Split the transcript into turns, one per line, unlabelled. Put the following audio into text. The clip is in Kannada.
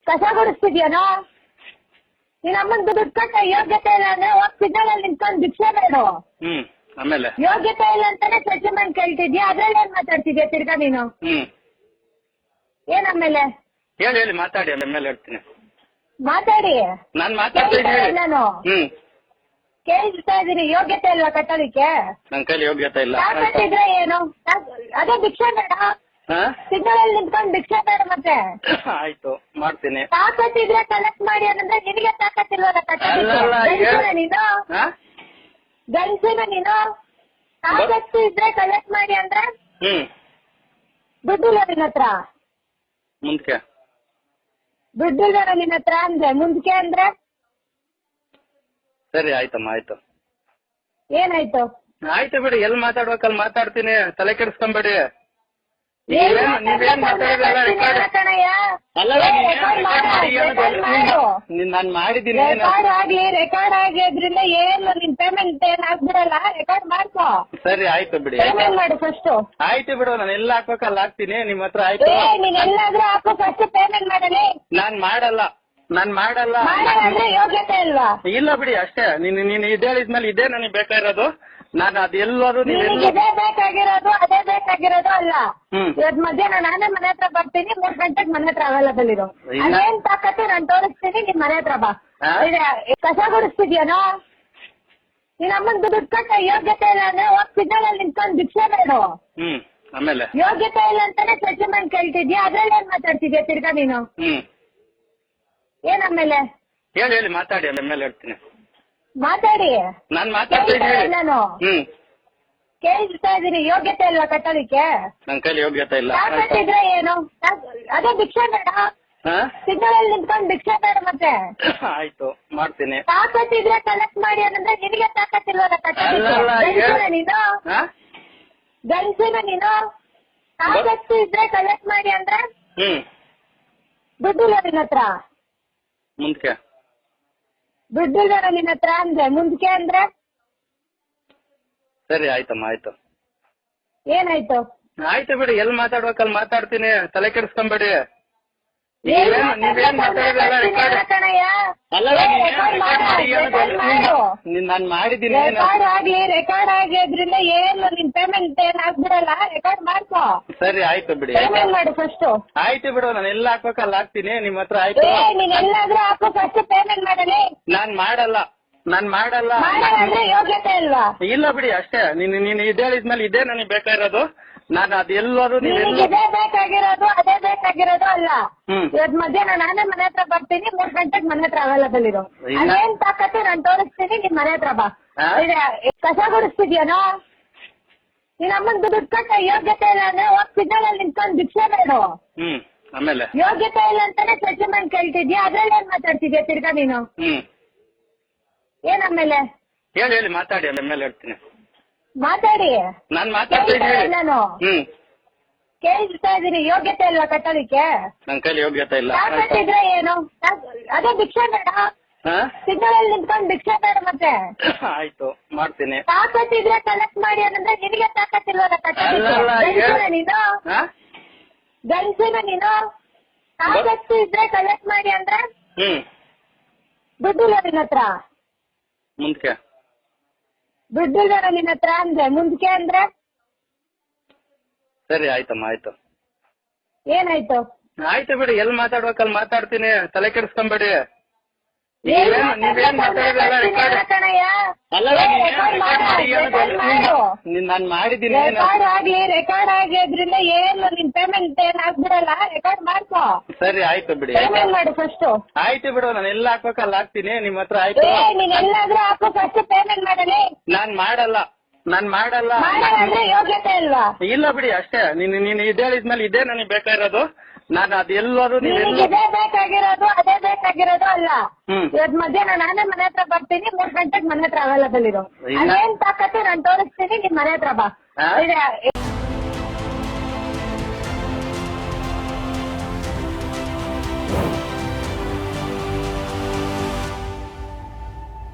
ಕಸ ಗುಡಿಸ್ತಿದ್ಯಾನೋ? ನಿನ್ನ ಅಮ್ಮನ್ ದುಡ್ಡು ಕಟ್ಟ ಯೋಗ್ಯತೆ ಇಲ್ಲ ಅಂದ್ರೆ ಹೋಗ್ ಸಿಗ್ನಲ್ ಅಲ್ಲಿ ನಿಂತ್ಕೊಂಡು ಭಿಕ್ಷೆ ಬೇಡು.
ಆಮೇಲೆ
ಯೋಗ್ಯತೆ ಇಲ್ಲ ಅಂತಾನೆ ಸೆಟಲ್ಮೆಂಟ್ ಕೇಳ್ತಿದ್ಯಾ, ಅದ್ರಲ್ಲಿ ಏನ್ ಮಾತಾಡ್ತಿದ್ಯಾ ತಿರ್ಗಾ ನೀನು? ಏನ್ ಆಮೇಲೆ?
ಹೇಳಿ ಮಾತಾಡಿ, ಆಮೇಲೆ ಹೇಳ್ತೀನಿ.
ಮಾತಾಡಿ.
ನಾನ್ ಮಾತಾಡ್ತೀನಿ.
ನಾನು ಕೇಳ್ತಾ ಇದೀನಿ, ಯೋಗ್ಯತೆ ಇಲ್ವಾ ಕಟ್ಟೋದಿಕ್ಕೆ?
ನನ್ ಕೈಲಿ ಯೋಗ್ಯತೆ ಇಲ್ಲ.
ತಾಕತ್ತಿದ್ರೆ ಏನು? ಅದೇ ಭಿಕ್ಷೆ ಬೇಡ, ಸಿಗ್ನಲ್ ಅಲ್ಲಿ ನಿಂತ್ಕೊಂಡು ಭಿಕ್ಷೆ ಬೇಡ. ಮತ್ತೆ
ಆಯ್ತು ಮಾಡ್ತೀನಿ.
ತಾಕತ್ತಿದ್ರೆ ಕಲೆಕ್ಟ್ ಮಾಡಿ ಅಂದ್ರೆ ನಿನಗೆ ತಾಕತ್ತಿಲ್ವಲ್ಲ ಕಟ್ಟೋದಿಕ್ಕೆ? ನೀನು ಗಂಡಸಿನ ನೀನು ತಾಕತ್ತು ಇದ್ರೆ ಕಲೆಕ್ಟ್ ಮಾಡಿ ಅಂದ್ರೆ ದುಡ್ಡಿಲ್ಲ ನಿನ್ನ ಹತ್ರ?
ಮುಂದಕ್ಕೆ
ದುಡ್ಡಿಲ್ಲ ನಿನ್ನ ಹತ್ರ ಅಂದ್ರೆ ಮುಂದಕ್ಕೆ ಅಂದ್ರೆ?
ಸರಿ ಆಯ್ತಮ್ಮ, ಆಯ್ತು.
ಏನಾಯ್ತು?
ಆಯ್ತು ಬಿಡಿ, ಎಲ್ಲಿ ಮಾತಾಡ್ಬೇಕಲ್ಲಿ ಮಾತಾಡ್ತೀನಿ, ತಲೆ ಕೆಡಿಸ್ಕೊಂಬೇಡಿ. ನೀವೇನ್ ನಾನ್ ಮಾಡಿದೀನಿ.
ರೆಕಾರ್ಡ್ ಆಗಿದ್ರಿಂದ ಏನು ನಿನ್ ಪೇಮೆಂಟ್ ಏನ್ ಆಗ್ಬಿಡಲ್ಲ, ರೆಕಾರ್ಡ್ ಮಾಡ್ಕೋ.
ಸರಿ ಆಯ್ತು ಬಿಡಿ,
ಪೇಮೆಂಟ್ ಮಾಡು ಫಸ್ಟ್.
ಆಯ್ತು ಬಿಡು, ನಾನು ಎಲ್ಲ ಹಾಕ್ಬೇಕಲ್ಲ ಹಾಕ್ತೀನಿ ನಿಮ್ ಹತ್ರ. ಆಯ್ತು
ನೀನ್ ಎಲ್ಲಾದ್ರೂ ಹಾಕು, ಫಸ್ಟ್ ಪೇಮೆಂಟ್ ಮಾಡಲಿ.
ನಾನ್ ಮಾಡಲ್ಲ
ಅಂದ್ರೆ ಯೋಗ್ಯತೆ ಇಲ್ವಾ?
ಇಲ್ಲ ಬಿಡಿ ಅಷ್ಟೇ. ನೀನ್ ಇದೇ ಹೇಳಿದ್ಮೇಲೆ ಇದೇ ನನಗೆ ಬೇಕಾಗಿರೋದು. ನಾನು ಅದೆಲ್ಲೋದು
ಇದೇ ಬೇಕಾಗಿರೋದು, ಅದೇ ಬೇಕಾಗಿರೋದು ಅಲ್ಲ. ಇವತ್ ಮಧ್ಯಾಹ್ನ ನಾನೇ ಮನೆ ಹತ್ರ ಬರ್ತೀನಿ, 3 ಗಂಟೆಗೆ ಮನೆ ಹತ್ರ ಅವೈಲಬಲ್ ಇರೋ. ಅದೇನ್ ತಾಕತ್ತು ನಾನು ತೋರಿಸ್ತೀನಿ, ನಿನ್ ಮನೆ ಹತ್ರ ಬಾ. ಕಸ ಗುಡಿಸ್ತಿದ್ಯಾನೋ? ನಿನ್ನ ಅಮ್ಮನ್ ದುಡ್ಡು ಕಟ್ಟ ಯೋಗ್ಯತೆ ಇಲ್ಲ ಅಂದ್ರೆ ಹೋಗ್ ಸಿಗ್ನಲ್ ಅಲ್ಲಿ ನಿಂತ್ಕೊಂಡು ಭಿಕ್ಷೆ ಬೇಡು.
ಆಮೇಲೆ
ಯೋಗ್ಯತೆ ಇಲ್ಲ ಅಂತಾನೆ ಸೆಟಲ್ಮೆಂಟ್ ಕೇಳ್ತಿದ್ಯಾ, ಅದ್ರಲ್ಲಿ ಏನ್ ಮಾತಾಡ್ತಿದ್ಯಾ ತಿರ್ಗಾ ನೀನು? ಏನ್ ಆಮೇಲೆ?
ಹೇಳಿ ಮಾತಾಡಿ, ಆಮೇಲೆ ಹೇಳ್ತೀನಿ.
ಮಾತಾಡಿ.
ನಾನ್ ಮಾತಾಡ್ತೀನಿ.
ನಾನು ಕೇಳ್ತಾ ಇದೀನಿ, ಯೋಗ್ಯತೆ ಇಲ್ವಾ ಕಟ್ಟೋದಿಕ್ಕೆ?
ನನ್ ಕೈಲಿ ಯೋಗ್ಯತೆ ಇಲ್ಲ.
ತಾಕತ್ತಿದ್ರೆ ಏನು? ಅದೇ ಭಿಕ್ಷೆ ಬೇಡ, ಸಿಗ್ನಲ್ ಅಲ್ಲಿ ನಿಂತ್ಕೊಂಡು ಭಿಕ್ಷೆ ಬೇಡ. ಮತ್ತೆ
ಆಯ್ತು ಮಾಡ್ತೀನಿ.
ತಾಕತ್ತಿದ್ರೆ ಕಲೆಕ್ಟ್ ಮಾಡಿ ಅಂದ್ರೆ ನಿನಗೆ ತಾಕತ್ತಿಲ್ವಲ್ಲ ಕಟ್ಟೋದಿಕ್ಕೆ? ನೀನು ಗಂಡಸಿನ ನೀನು ತಾಕತ್ತು ಇದ್ರೆ ಕಲೆಕ್ಟ್ ಮಾಡಿ ಅಂದ್ರೆ ದುಡ್ಡಿಲ್ಲ ನಿನ್ನ ಹತ್ರ?
ಮುಂದಕ್ಕೆ
ದುಡ್ಡಿಲ್ಲ ನಿನ್ನ ಹತ್ರ ಅಂದ್ರೆ ಮುಂದಕ್ಕೆ ಅಂದ್ರೆ?
ಸರಿ ಆಯ್ತಮ್ಮ, ಆಯ್ತು.
ಏನಾಯ್ತು?
ಆಯ್ತು ಬಿಡಿ, ಎಲ್ಲಿ ಮಾತಾಡ್ಬೇಕಲ್ಲಿ ಮಾತಾಡ್ತೀನಿ, ತಲೆ ಕೆಡಿಸ್ಕೊಂಬೇಡಿ. ನೀವೇನ್ ನಾನ್ ಮಾಡಿದೀನಿ.
ರೆಕಾರ್ಡ್ ಆಗಿದ್ರಿಂದ ಏನು ನಿನ್ ಪೇಮೆಂಟ್ ಏನ್ ಆಗ್ಬಿಡಲ್ಲ, ರೆಕಾರ್ಡ್ ಮಾಡ್ಕೋ.
ಸರಿ ಆಯ್ತು ಬಿಡಿ,
ಪೇಮೆಂಟ್ ಮಾಡು ಫಸ್ಟ್.
ಆಯ್ತು ಬಿಡು, ನಾನು ಎಲ್ಲ ಹಾಕ್ಬೇಕಲ್ಲ ಹಾಕ್ತೀನಿ ನಿಮ್ ಹತ್ರ. ಆಯ್ತು
ನೀನ್ ಎಲ್ಲಾದ್ರೂ ಹಾಕು, ಫಸ್ಟ್ ಪೇಮೆಂಟ್ ಮಾಡಲಿ.
ನಾನ್ ಮಾಡಲ್ಲ
ಅಂದ್ರೆ ಯೋಗ್ಯತೆ ಇಲ್ವಾ?
ಇಲ್ಲ ಬಿಡಿ ಅಷ್ಟೇ. ನೀನ್ ಇದೇ ಹೇಳಿದ್ಮೇಲೆ ಇದೇ ನನಗೆ ಬೇಕಾಗಿರೋದು. ನಾನು ಅದೆಲ್ಲೋದು
ಇದೇ ಬೇಕಾಗಿರೋದು, ಅದೇ ಬೇಕಾಗಿರೋದು ಅಲ್ಲ. ಇವತ್ ಮಧ್ಯಾಹ್ನ ನಾನೇ ಮನೆ ಹತ್ರ ಬರ್ತೀನಿ, 3 ಗಂಟೆಗೆ ಮನೆ ಹತ್ರ ಅವೈಲಬಲ್ ಇರೋ. ಅದೇನ್ ತಾಕತ್ತು ನಾನು ತೋರಿಸ್ತೀನಿ, ನಿನ್ ಮನೆ ಹತ್ರ ಬಾ. ಕಸ ಗುಡಿಸ್ತಿದ್ಯಾನೋ? ನಿನ್ನ ಅಮ್ಮನ್ ದುಡ್ಡು ಕಟ್ಟ ಯೋಗ್ಯತೆ ಇಲ್ಲ ಅಂದ್ರೆ ಹೋಗ್ ಸಿಗ್ನಲ್ ಅಲ್ಲಿ ನಿಂತ್ಕೊಂಡು ಭಿಕ್ಷೆ ಬೇಡು.
ಆಮೇಲೆ
ಯೋಗ್ಯತೆ ಇಲ್ಲ ಅಂತಾನೆ ಸೆಟಲ್ಮೆಂಟ್ ಕೇಳ್ತಿದ್ಯಾ, ಅದ್ರಲ್ಲಿ ಏನ್ ಮಾತಾಡ್ತಿದ್ಯಾ ತಿರ್ಗಾ ನೀನು? ಏನ್ ಆಮೇಲೆ?
ಹೇಳಿ ಮಾತಾಡಿ, ಆಮೇಲೆ ಹೇಳ್ತೀನಿ.
ಮಾತಾಡಿ.
ನಾನ್ ಮಾತಾಡ್ತೀನಿ.
ನಾನು ಕೇಳ್ತಾ ಇದೀನಿ, ಯೋಗ್ಯತೆ ಇಲ್ವಾ ಕಟ್ಟೋದಿಕ್ಕೆ?
ನನ್ ಕೈಲಿ ಯೋಗ್ಯತೆ ಇಲ್ಲ.
ತಾಕತ್ತಿದ್ರೆ ಏನು? ಅದೇ ಭಿಕ್ಷೆ ಬೇಡ, ಸಿಗ್ನಲ್ ಅಲ್ಲಿ ನಿಂತ್ಕೊಂಡು ಭಿಕ್ಷೆ ಬೇಡ. ಮತ್ತೆ
ಆಯ್ತು ಮಾಡ್ತೀನಿ.
ತಾಕತ್ತಿದ್ರೆ ಕಲೆಕ್ಟ್ ಮಾಡಿ ಅಂದ್ರೆ ನಿನಗೆ ತಾಕತ್ತಿಲ್ವಲ್ಲ ಕಟ್ಟೋದಿಕ್ಕೆ? ನೀನು ಗಂಡಸಿನ ನೀನು ತಾಕತ್ತು ಇದ್ರೆ ಕಲೆಕ್ಟ್ ಮಾಡಿ ಅಂದ್ರೆ ದುಡ್ಡಿಲ್ಲ ನಿನ್ನ ಹತ್ರ?
ಮುಂದಕ್ಕೆ
ದುಡ್ಡಿಲ್ಲ ನಿನ್ನ ಹತ್ರ ಅಂದ್ರೆ ಮುಂದಕ್ಕೆ ಅಂದ್ರೆ?
ಸರಿ ಆಯ್ತಮ್ಮ, ಆಯ್ತು.
ಏನಾಯ್ತು?
ಆಯ್ತು ಬಿಡಿ, ಎಲ್ಲಿ ಮಾತಾಡ್ಬೇಕಲ್ಲಿ ಮಾತಾಡ್ತೀನಿ, ತಲೆ ಕೆಡಿಸ್ಕೊಂಬೇಡಿ. ನೀವೇನ್ ನಾನ್ ಮಾಡಿದೀನಿ.
ರೆಕಾರ್ಡ್ ಆಗಿದ್ರಿಂದ ಏನು ನಿನ್ ಪೇಮೆಂಟ್ ಏನ್ ಆಗ್ಬಿಡಲ್ಲ, ರೆಕಾರ್ಡ್ ಮಾಡ್ಕೋ.
ಸರಿ ಆಯ್ತು ಬಿಡಿ,
ಪೇಮೆಂಟ್ ಮಾಡು ಫಸ್ಟ್.
ಆಯ್ತು ಬಿಡು, ನಾನು ಎಲ್ಲ ಹಾಕ್ಬೇಕಲ್ಲ ಹಾಕ್ತೀನಿ ನಿಮ್ ಹತ್ರ. ಆಯ್ತು
ನೀನ್ ಎಲ್ಲಾದ್ರೂ ಹಾಕು, ಫಸ್ಟ್ ಪೇಮೆಂಟ್ ಮಾಡಲಿ.
ನಾನ್ ಮಾಡಲ್ಲ
ಅಂದ್ರೆ ಯೋಗ್ಯತೆ ಇಲ್ವಾ?
ಇಲ್ಲ ಬಿಡಿ ಅಷ್ಟೇ. ನೀನ್ ಇದೇ ಹೇಳಿದ್ಮೇಲೆ ಇದೇ ನನಗೆ ಬೇಕಾಗಿರೋದು. ನಾನು ಅದೆಲ್ಲೋದು
ಇದೇ ಬೇಕಾಗಿರೋದು, ಅದೇ ಬೇಕಾಗಿರೋದು ಅಲ್ಲ. ಇವತ್ ಮಧ್ಯಾಹ್ನ ನಾನೇ ಮನೆ ಹತ್ರ ಬರ್ತೀನಿ, 3 ಗಂಟೆಗೆ ಮನೆ ಹತ್ರ ಅವೈಲಬಲ್ ಇರೋ. ಅದೇನ್ ತಾಕತ್ತು ನಾನು ತೋರಿಸ್ತೀನಿ, ನಿನ್ ಮನೆ ಹತ್ರ ಬಾ.